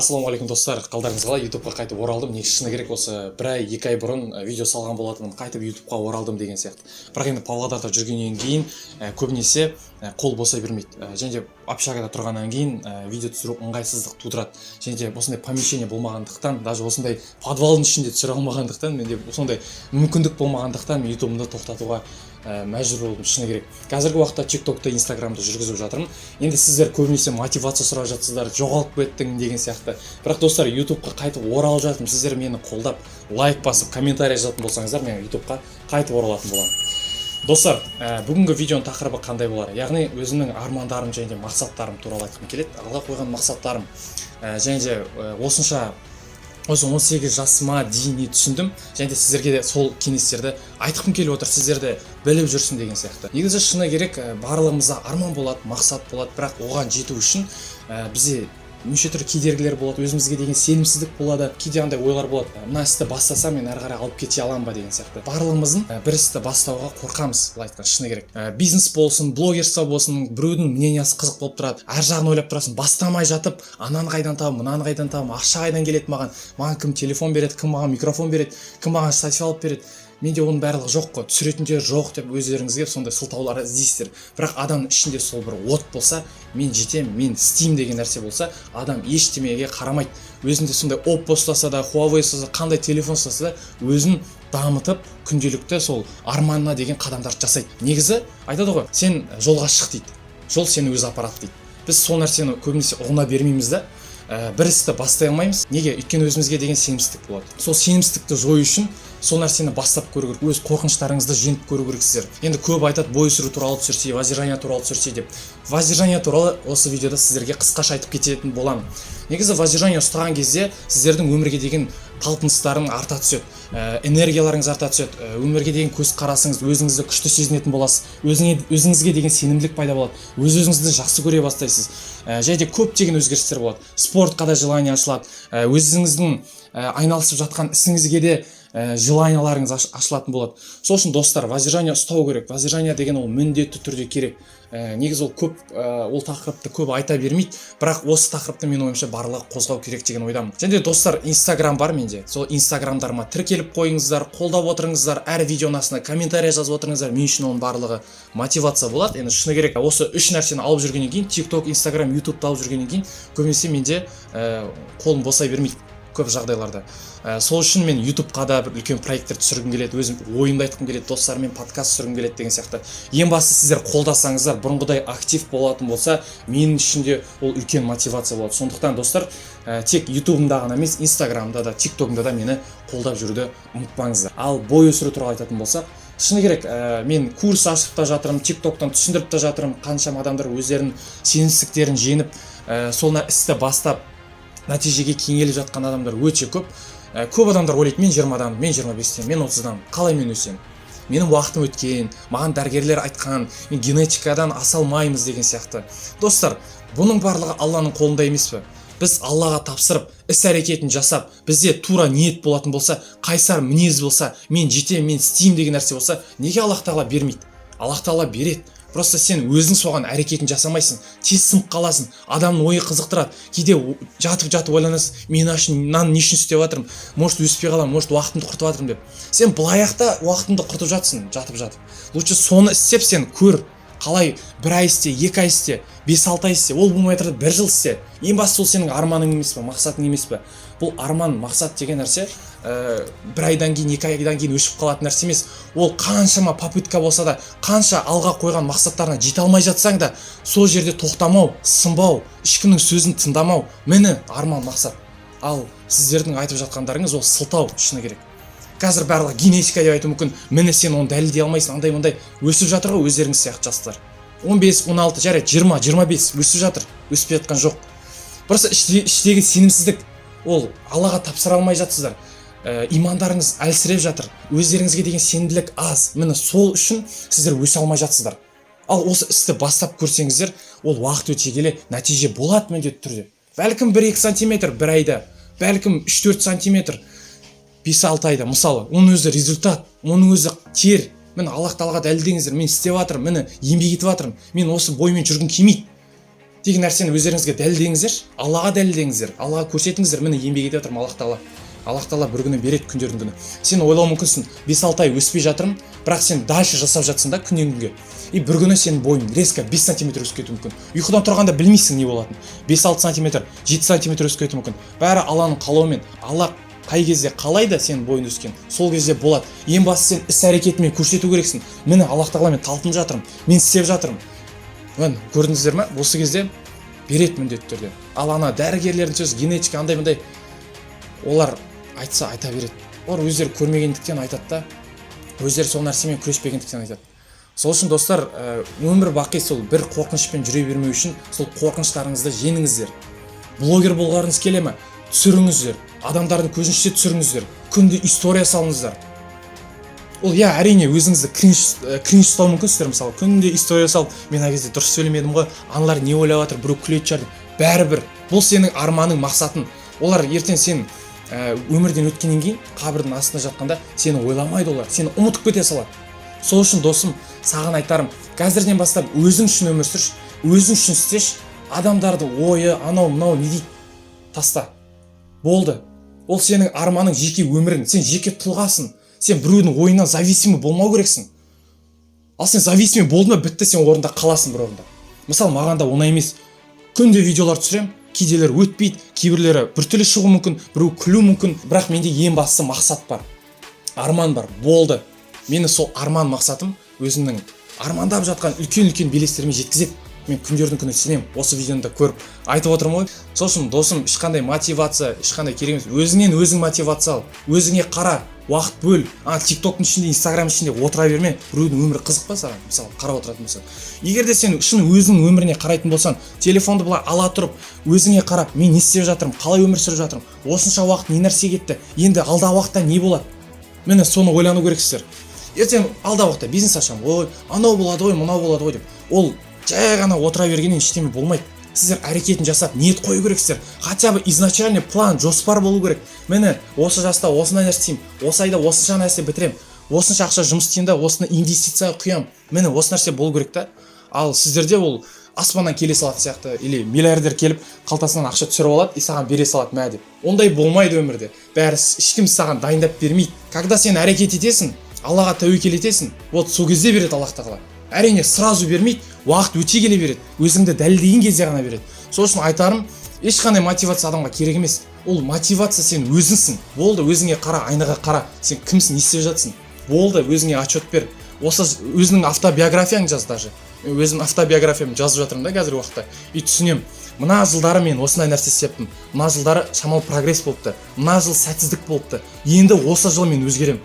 Ассалаумағалейкум достар, қалдарыңыз қалай? ютубқа қайтып оралдым. Негізі шыны керек осы бір ай, 2 ай бұрын видео салған болатынмын, қайтып ютубқа оралдым деген сияқты. Бірақ енді Павлодарда жүргеннен кейін көбінесе қол босай бермейді. Және де общагада тұрғаннан кейін видео түсіру ыңғайсыздық тудырады. Және де осындай помещение болмағандықтан, даже осындай подвалдың ішінде түсіре алмағандықтан, менде осындай мүмкіндік болмағандықтан ютубымды тоқтатуға мәжбүр болдым, шыны керек. Қазіргі уақытта тиктокты, инстаграмды жүргізіп жатырмын. Енді сіздер көбінесе мотивация сұрап жатсыздар, жоғалып кеттің деген сияқты. Бірақ достар, ютубқа қайтып оралып жатырмын. Сіздер мені қолдап, лайк басып, комментарий жазатын болсаңыздар, мен ютубқа қайтып оралатын боламын. Достар, бүгінгі видеоның тақырыбы қандай болар? Яғни өзімнің армандарым және мақсаттарым туралы айтқым келеді. Алға қойған мақсаттарым және де осынша осы 18 жасыма дейін түсіндім, және де сіздерге де сол кеңестерді айтқым келіп отыр, сіздерді біліп жүрсін деген сияқты. Негізі шыны керек, барлығымызда арман болады, мақсат болады, бірақ оған жету үшін бізде неше түрлі кедергілер болады, өзімізге деген сенімсіздік болады, кейде андай ойлар болады, мына істі бастасам мен әрі қарай алып кете аламын ба деген сияқты. Барлығымыздың бір істі бастауға қорқамыз, былай айтқан шыны керек. Бизнес болсын, блогерство болсын, біреудің мнениясы қызық болып тұрады, әр жағын ойлап тұрасың, бастамай жатып, ананы қайдан табам, мынаны қайдан табам, ақша қайдан келеді маған кім телефон береді, кім маған микрофон береді, кім маған статья алып береді. Менде оның барлығы жоқ қой, түсіретіндер жоқ деп өздеріңізге сондай сылтаулар іздейсіздер. Бірақ адамның ішінде сол бір от болса, мен жетем, мен істеймін деген нәрсе болса, адам ештемеге қарамайды. Өзінде сондай Oppo ұстаса да, Huawei ұстаса, қандай телефон ұстаса да, өзін дамытып, күнделікті сол арманына деген қадамдарды жасайды. Негізі айтады ғой, сен жолға шық дейді. Жол сені өзі апарады дейді. Біз сол нәрсені көбінесе ұғына бермейміз да, бір істі бастай алмаймыз. Неге? Өйткені өзімізге деген сенімсіздік болады. Сол сенімсіздікті жою үшін сол нәрсені бастап көру керек, өз қорқыныштарыңызды жеңіп көру керексіздер. Енді көп айтады, бой өсіру туралы түсірсе, воздержание туралы түсірсе деп. Воздержание туралы осы видеода сіздерге қысқаша айтып кететін боламын. Негізі воздержание ұстаған кезде сіздердің өмірге деген талпыныстарың арта түседі, энергияларыңыз арта түседі, өмірге деген көз қарасыңыз, өзіңізді күшті сезінетін боласыз, өзіңізге деген сенімділік пайда болады, өз-өзіңізді жақсы көре бастайсыз. Және де көптеген өзгерістер болады. Спортқа да желание ашылады, өзіңіздің айналысып жатқан ісіңізге де желанияларыңыз ашылатын болады. Сол үшін достар, воздержание ұстау керек. Воздержание деген ол міндетті түрде керек. Негізі ол тақырыпты көп айта бермейді, бірақ осы тақырыпты мен ойымша барлығы қозғау керек деген ойдамын. Және де достар, инстаграм бар менде. Сол инстаграмдарыма тіркеліп қойыңыздар, қолдап отырыңыздар, әр видеоның астына комментарий жазып отырыңыздар. Мен үшін оның барлығы мотивация болады. Енді шыны керек, осы үш нәрсені алып жүргеннен кейін, тикток, инстаграм, ютубты алып жүргеннен кейін, көбінесе менде қолым босай бермейді көп жағдайларда. Сол үшін мен ютубқа да бір үлкен проекттер түсіргім келеді, өзім ойымды айтқым келеді, достарыммен подкаст түсіргім келеді деген сияқты. Ең бастысы сіздер қолдасаңыздар, бұрынғыдай актив болатын болса, менің үшін де ол үлкен мотивация болады. Сондықтан достар, тек ютубымда ғана емес, инстаграмда да, тиктогымда да мені қолдап жүруді ұмытпаңыздар. Ал бой өсіру туралы айтатын болсақ, шыны керек, мен курс ашып та жатырмын, тиктоктан түсіндіріп та жатырмын, қаншама адамдар өздерінің сенімсіздіктерін жеңіп, сол істі бастап нәтижеге кеңеліп жатқан адамдар өте көп. Көп адамдар ойлайды, мен 20-дан, мен 25-тен, мен 30-дан, қалай мен өсем? Менің уақытым өткен, маған дәрігерлер айтқан, мен генетикадан аса алмаймыз деген сияқты. Достар, бұның барлығы Алланың қолында емес пе? Біз Аллаға тапсырып, іс-әрекетін жасап, бізде тура ниет болатын болса, қайсар мінез болса, мен жетем, мен істеймін деген нәрсе болса, неге Аллах Тағала бермейді? Аллах Тағала береді. Просто сен өзің соған әрекетін жасамайсың, тез сынып қаласың, адамның ойы қызықтырады. Кейде жатып ойланасың, мен мынаны не үшін істеп жатырмын, может өспей қаламын, может уақытымды құртып жатырмын деп. Сен былаяқта уақытыңды құртып жатсың, жатып. Лучше соны істеп сен көр. Қалай 1 ай істе, 2 ай істе, 5-6 ай істе, ол болмай тұрады 1 жыл істе. Ең бастысы ол сенің арманың емес пе, мақсатың емес пе? Бұл арман, мақсат деген нәрсе 1 айдан кейін, 2 айдан кейін өшіп қалатын нәрсе емес. Ол қаншама попытка болса да, қанша алға қойған мақсаттарына жете алмай жатсаң да, сол жерде тоқтамау, сынбау, ешкімнің сөзін тыңдамау, міне арман, мақсат. Ал сіздердің айтып жатқандарыңыз ол сылтау, шыны керек. Қазір барлығы генетика деп айту мүмкін, міне сен оны дәлелдей алмайсың, андай-мындай өсіп жатыр ғой өздеріңіз сияқты жастар. 15, 16, жарайды 20, 25 өсіп жатыр, өспей жатқан жоқ. Просто іштегі сенімсіздік, ол Аллаға тапсыра алмай жатсыздар. Имандарыңыз әлсіреп жатыр, өздеріңізге деген сенімділік аз. Міне сол үшін сіздер өсе алмай жатсыздар. Ал осы істі бастап көрсеңіздер, ол уақыт өте келе нәтиже болады міндетті түрде. Бәлкім 1-2 сантиметр 1 айда, бәлкім 3-4 сантиметр 5-6 айда, мысалы, оның өзі результат, оның өзі тер. Міне Аллах Тағалаға дәлелдеңіздер, мен істеп жатырмын, міне еңбек етіп жатырмын, мен осы боймен жүргім келмейді. деген нәрсені өздеріңізге дәлелдеңіздер, Аллаға дәлелдеңіздер, Аллаға көрсетіңіздер. Міне еңбек ете жатырмын, Аллах Тағала бір күні береді, күндердің күні. Сен ойлауы мүмкінсің, 5-6 ай өспей жатырмын, бірақ сен дальше жасап жатсың да күннен күнге. И бір күні сенің бойың резко 5 сантиметр өсіп кетуі мүмкін. Ұйқыдан тұрғанда білмейсің не болатынын. 5-6 сантиметр, 7 сантиметр өсіп кетуі мүмкін. Бәрі Алланың қалауымен. Алла қай кезде қалайда сенің бойың өскен, сол кезде болады. Ең бастысы сен іс-әрекетімен көрсету керексің. Міне Аллах Тағала мен талпынып жатырмын, мен істеп жатырмын. Міне көрдіңіздер ме? Осы кезде береді міндетті түрде. Ал ана дәрігерлердің сөзі, генетика андай-мындай, олар айтса айта береді. Олар өздері көрмегендіктен айтады да, өздері сол нәрсемен күреспегендіктен айтады. Сол үшін достар, өмір бақи сол бір қорқынышпен жүре бермеу үшін сол қорқыныштарыңызды жеңіңіздер. Блогер болғарыңыз келе ме? Түсіріңіздер. Адамдардың көзінше түсіріңіздер. Күнде история салыңыздар. Ол әрине өзіңізді кринж ұстау мүмкінсіздер, мысалы күнде история салып, мен ана кезде дұрыс сөйлемедім ғой, аналар не ойлап жатыр, біреу күлетін шығар. Бәрібір бұл сенің арманың, мақсатың. Олар ертең сен өмірден өткеннен кейін қабірдің астында жатқанда сені ойламайды, олар сені ұмытып кете салады. Сол үшін досым, саған айтарым, қазірден бастап өзің үшін өмір сүрші, өзің үшін істеші, адамдарды ойы, анау-мынау не дейді, таста. Болды. Ол сенің арманың, жеке өмірің, сен жеке тұлғасың. Сен біреудің ойынан зависимый болмау керексің. Ал сен зависимый болдың ба, бітті, сен орында қаласың бір орында. Мысалы, маған да оңай емес. Күнде видеолар түсірем, кейделері өтпейді, кейбірлері біртүрлі шығу мүмкін, біреу күлу мүмкін, бірақ менде ең бастысы мақсат бар. Арман бар. Болды. Мені сол арман мақсатым өзімнің армандап жатқан үлкен-үлкен белестеріме жеткізеді. Мен күндердің күні сенем, осы видеоны да көріп айтып отырмын ғой. Сол үшін досым, ешқандай мотивация, ешқандай керек емес. Өзіңнен өзің мотивация ал, өзіңе қара, уақыт бөл. TikTok-тың ішінде, Instagram ішінде отыра берме. Біреудің өмірі қызық па саған? Мысалы, қарап отыратын болсаң. Егер де сен шын өзіңнің өміріне қарайтын болсаң, телефонды былай ала тұрып, өзіңе қарап, мен не істеп жатырмын, қалай өмір сүріп жатырмын, осынша уақыт не нәрсе кетті, енді алдағы уақытта не болады? Міне соны ойлану керексіздер. Ертең алдағы уақытта бизнес ашамын, ой, анау болады ғой, мынау болады ғой деп. Ол жай ғана отыра бергеннен ештеме болмайды. Сіздер әрекетін жасап, ниет қою керексіздер. Хотя бы изначальный план, жоспар болу керек. Мені осы жаста осындай нәрсе істеймін, осы айда осынша нәрсе бітіремін, осынша ақша жұмыс істеймін да, осыны инвестиция құямын. Мені осы нәрсе болу керек та. Ал сіздерде ол аспаннан келе салатын сияқты, или миллиардер келіп қалтасынан ақша түсіріп алады и саған бере салады мә деп. Ондай болмайды өмірде. Бәрі ешкім саған дайындап бермейді. Когда сен әрекет етесің, Аллаға тәуекел етесің, вот сол кезде береді Аллах Тағала. Әрине сразу бермейді, уақыт өте келе береді, өзіңді дәлелдеген кезде ғана береді. Сол үшін айтарым, ешқандай мотивация адамға керек емес. Ол мотивация сен өзіңсің. Болды, өзіңе қара, айнаға қара, сен кімсің, не істеп жатсың. Болды, өзіңе отчет бер. Осы өзіңнің автобиографияң жаз даже. Мен өзім автобиографиямды жазып жатырмын да қазіргі уақытта. И түсінем, мына жылдары мен осындай нәрсе істептім. Мына жылдары шамалы прогресс болыпты. Мына жыл сәтсіздік болыпты. Енді осы жыл мен өзгерем.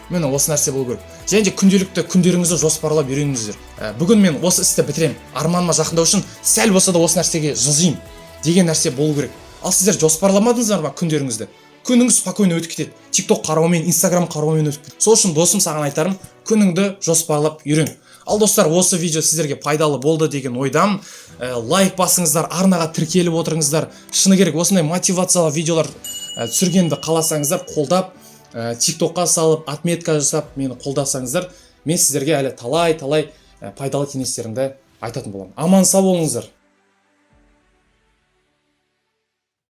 Мені осы нәрсе болу керек. Және де күнделікті күндеріңізді жоспарлап үйреніңіздер. Бүгін мен осы істі бітірем, арманыма жақындау үшін сәл болса да осы нәрсеге жылжимын деген нәрсе болу керек. Ал сіздер жоспарламадыңыздар ма күндеріңізді? Күніңіз спокойно өтіп кетеді. TikTok қараумен, Instagram қараумен өтіп кетеді. Сол үшін досым, саған айтарым, күніңді жоспарлап үйрен. Ал достар, осы видео сіздерге пайдалы болды деген ойдамын. Лайк басыңыздар, арнаға тіркеліп отырыңыздар. Шыны керек, осындай мотивациялы видеолар түсіргенді қаласаңыздар, қолдап TikTok-қа салып, отметка жасап, мені қолдасаңыздар, мен сіздерге әлі талай пайдалы кеңестерімді айтатын боламын. Аман сау болыңыздар.